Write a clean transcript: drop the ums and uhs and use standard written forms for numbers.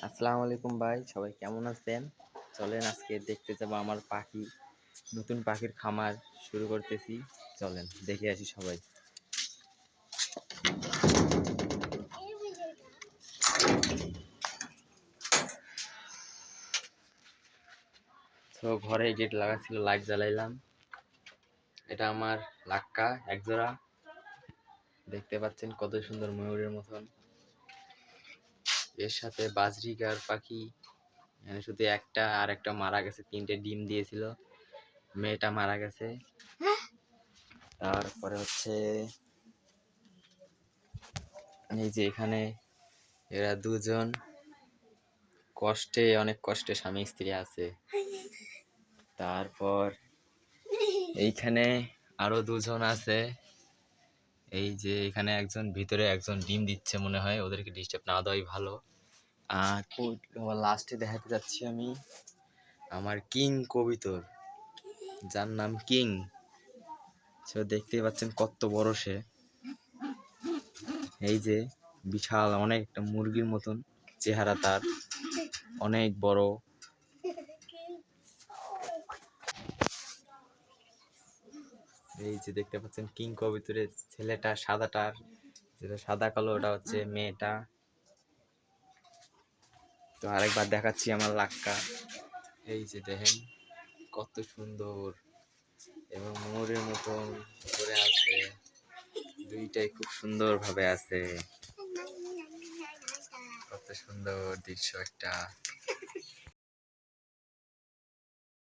আসসালামু আলাইকুম ভাই, সবাই কেমন আছেন? চলেন আজকে দেখতে যাবো আমার পাখি, নতুন পাখির খামার শুরু করতেছি। চলেন দেখে আসি সবাই। তো ঘরে গেট লাগা ছিল, লাইট জ্বালাইলাম। এটা আমার লাক্কা একজোড়া, দেখতে পাচ্ছেন কত সুন্দর ময়ূরের মতন। এর সাথে বাজরিগার পাখি, এখানে শুধু একটা, আর একটা মারা গেছে। তিনটে ডিম দিয়েছিল, মেয়েটা মারা গেছে। তারপরে হচ্ছে এই যে এখানে এরা দুজন অনেক কষ্টে স্বামী স্ত্রী আছে। তারপর এইখানে আরো দুজন আছে। এই যে এখানে একজন ভিতরে, একজন ডিম দিচ্ছে মনে হয়, ওদেরকে ডিস্টার্ব না দেওয়াই ভালো। আর লাস্টে দেখাতে যাচ্ছি আমি আমার কিং কবিতর, যার নাম কিং। সে দেখতেই পাচ্ছেন কত বড় সে। এই যে বিশাল, অনেকটা মুরগির মতন চেহারা তার, অনেক বড়। এই যে দেখতে পাচ্ছেন কিং কবিতরের ছেলেটা, সাদাটার যেটা সাদা কালো, ওটা হচ্ছে মেয়েটা। তো আরেকবার দেখাচ্ছি আমার লাক্কা। এই যে দেখেন কত সুন্দর, এবং মোরের মতন করে আছে, দুইটাই খুব সুন্দর ভাবে আছে। কত সুন্দর দৃশ্য একটা।